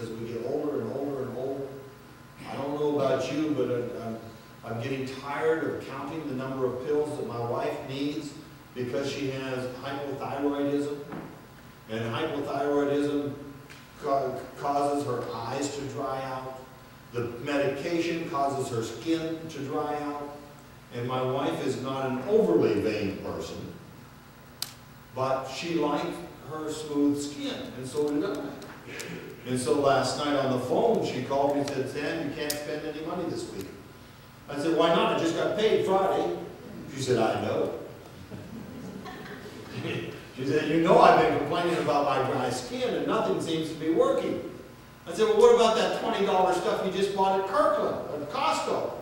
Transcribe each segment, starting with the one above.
as we get older and older and older. I don't know about you, but I'm getting tired of counting the number of pills that my wife needs because she has hypothyroidism. And hypothyroidism causes her eyes to dry out. The medication causes her skin to dry out. And my wife is not an overly vain person, but she likes her smooth skin, and so did I. And so last night on the phone, she called me and said, "Sam, you can't spend any money this week." I said, "Why not? I just got paid Friday." She said, "I know." She said, "You know I've been complaining about my dry skin and nothing seems to be working." I said, "Well, what about that $20 stuff you just bought at Kirkland, at Costco?"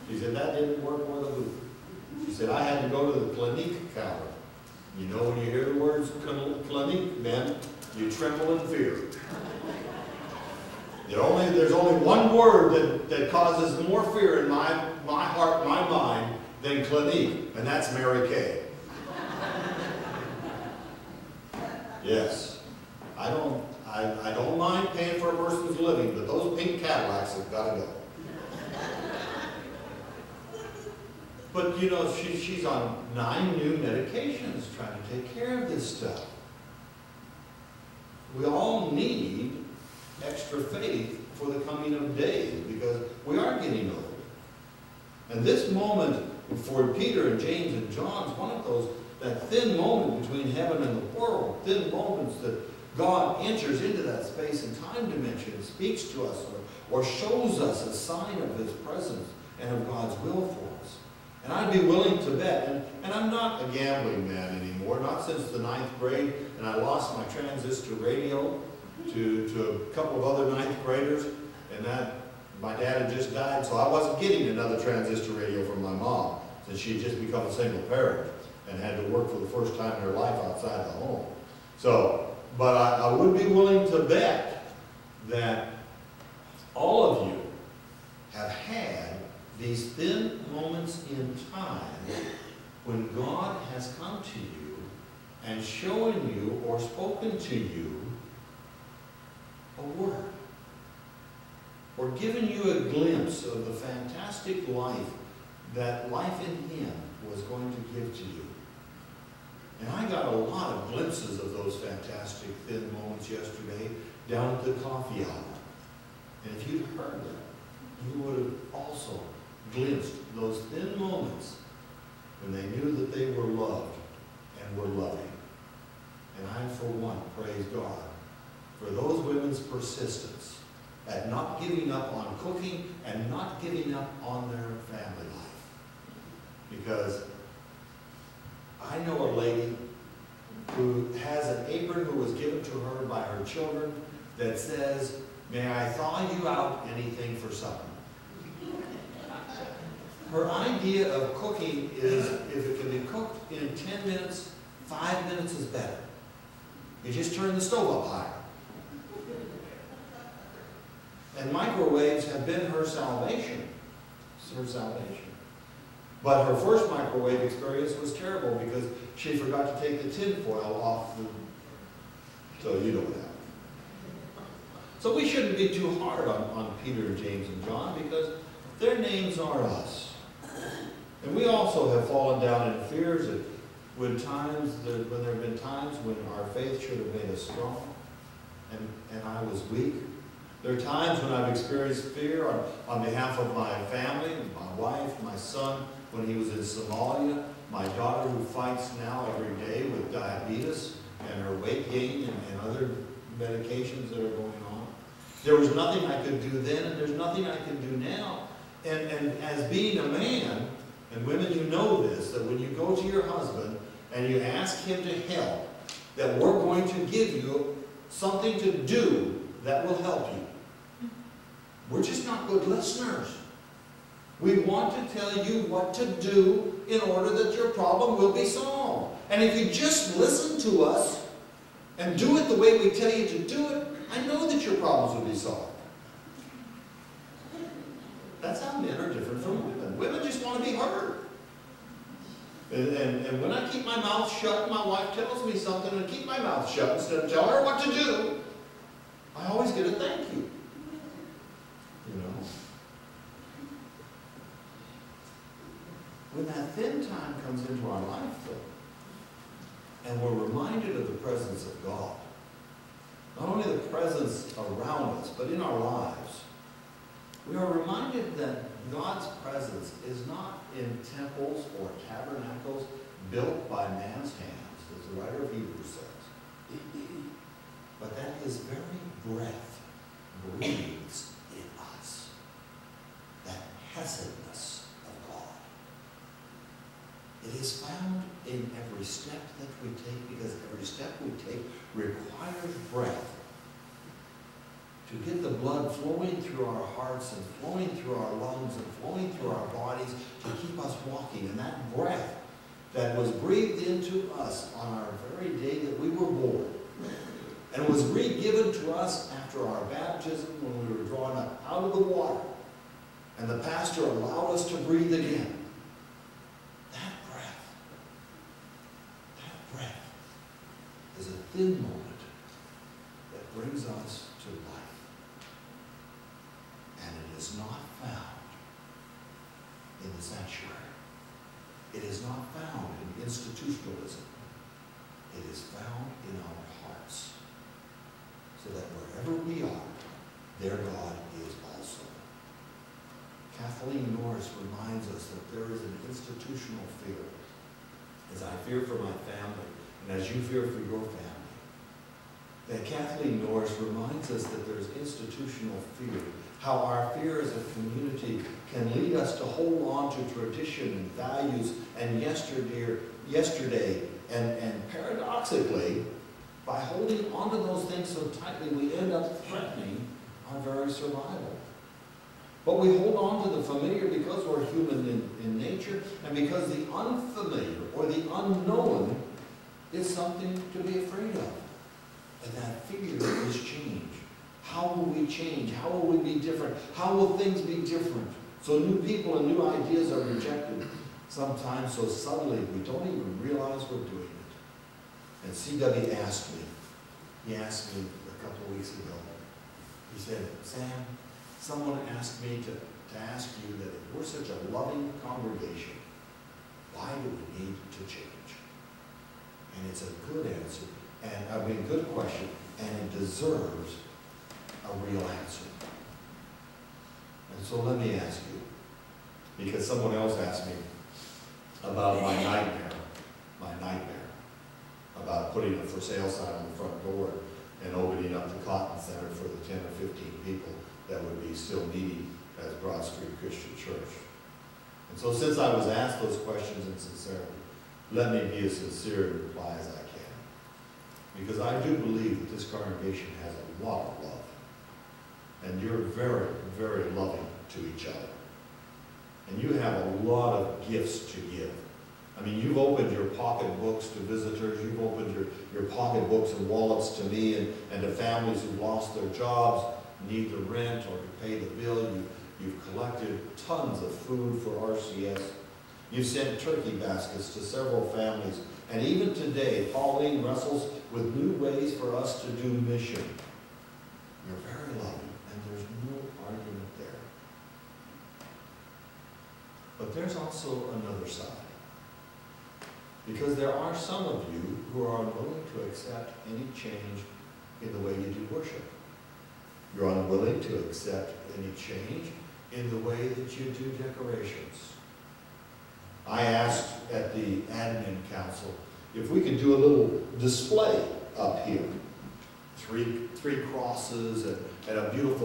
She said, "That didn't work worth a hoot." She said, "I had to go to the Clinique counter." You know, when you hear the words Clinique, men, you tremble in fear. There's only one word that causes more fear in my heart, my mind, than Clinique, and that's Mary Kay. Yes, I don't mind paying for a person's living, but those pink Cadillacs have got to go. But you know, she's on 9 new medications trying to take care of this stuff. We all need extra faith for the coming of days because we are getting old. And this moment for Peter and James and John is one of those, that thin moment between heaven and the world, thin moments that God enters into that space and time dimension and speaks to us or shows us a sign of His presence and of God's will for us. And I'd be willing to bet, and I'm not a gambling man anymore, not since the 9th grade, and I lost my transistor radio to a couple of other 9th graders, and that my dad had just died, so I wasn't getting another transistor radio from my mom, since she had just become a single parent and had to work for the first time in her life outside the home. So, but I would be willing to bet that all of you have had these thin moments in time when God has come to you and shown you or spoken to you a word, or given you a glimpse of the fantastic life that life in Him was going to give to you. And I got a lot of glimpses of those fantastic thin moments yesterday down at the coffee hour. And if you'd heard them, you would have also glimpsed those thin moments when they knew that they were loved and were loving. And I, for one, praise God for those women's persistence at not giving up on cooking and not giving up on their family life. Because I know a lady who has an apron who was given to her by her children that says, "May I thaw you out anything for supper?" Her idea of cooking is, if it can be cooked in 10 minutes, 5 minutes is better. You just turn the stove up higher. And microwaves have been her salvation. It's her salvation. But her first microwave experience was terrible because she forgot to take the tin foil off so you know what happened. So we shouldn't be too hard on Peter and James and John because their names are us. And we also have fallen down in fears when there have been times when our faith should have made us strong and I was weak. There are times when I've experienced fear on behalf of my family, my wife, my son, when he was in Somalia, my daughter who fights now every day with diabetes and her weight gain and other medications that are going on. There was nothing I could do then, and there's nothing I can do now. And as being a man, and women, you know this, that when you go to your husband and you ask him to help, that we're going to give you something to do that will help you. We're just not good listeners. We want to tell you what to do in order that your problem will be solved. And if you just listen to us and do it the way we tell you to do it, I know that your problems will be solved. That's how men are different from women. Women just want to be heard. And when I keep my mouth shut and my wife tells me something and keep my mouth shut instead of telling her what to do, I always get a thank you. that thin time comes into our life, though, and we're reminded of the presence of God. Not only the presence around us, but in our lives. We are reminded that God's presence is not in temples or tabernacles built by man's hands, as the writer of Hebrews says, but that his very breath breathes in us. That hesedness of God. It is found in every step that we take, because every step we take requires breath to get the blood flowing through our hearts and flowing through our lungs and flowing through our bodies to keep us walking. And that breath that was breathed into us on our very day that we were born, and was re-given to us after our baptism when we were drawn up out of the water, and the pastor allowed us to breathe again. That breath is a thin moment that brings us to life. And it is not found in the sanctuary. It is not found in institutionalism. It is found in our hearts. So that wherever we are, there God is also. Kathleen Norris reminds us that there is an institutional fear. As I fear for my family, and as you fear for your family, that Kathleen Norris reminds us that there's institutional fear. How our fear as a community can lead us to hold on to tradition and values and yesterday, and paradoxically, by holding on to those things so tightly, we end up threatening our very survival. But we hold on to the familiar because we're human in nature, and because the unfamiliar or the unknown is something to be afraid of. And that fear is change. How will we change? How will we be different? How will things be different? So new people and new ideas are rejected, sometimes so subtly we don't even realize we're doing it. And C.W. asked me a couple of weeks ago, he said, Sam, someone asked me to ask you that if we're such a loving congregation, why do we need to change? And it's a good answer, and good question, and it deserves a real answer. And so let me ask you, because someone else asked me about my nightmare, about putting a for sale sign on the front door and opening up the Cotton Center for the 10 or 15 people that would be still needy as Broad Street Christian Church. And so since I was asked those questions in sincerity, let me be as sincere in reply as I can. Because I do believe that this congregation has a lot of love. And you're very, very loving to each other. And you have a lot of gifts to give. I mean, you've opened your pocketbooks to visitors. You've opened your pocketbooks and wallets to me and to families who've lost their jobs, need the rent or to pay the bill. You've collected tons of food for RCS. You've sent turkey baskets to several families. And even today, Pauline wrestles with new ways for us to do mission. You're very loving, and there's no argument there. But there's also another side. Because there are some of you who are unwilling to accept any change in the way you do worship. You're unwilling to accept any change in the way that you do decorations. I asked at the admin council if we could do a little display up here. Three crosses and a beautiful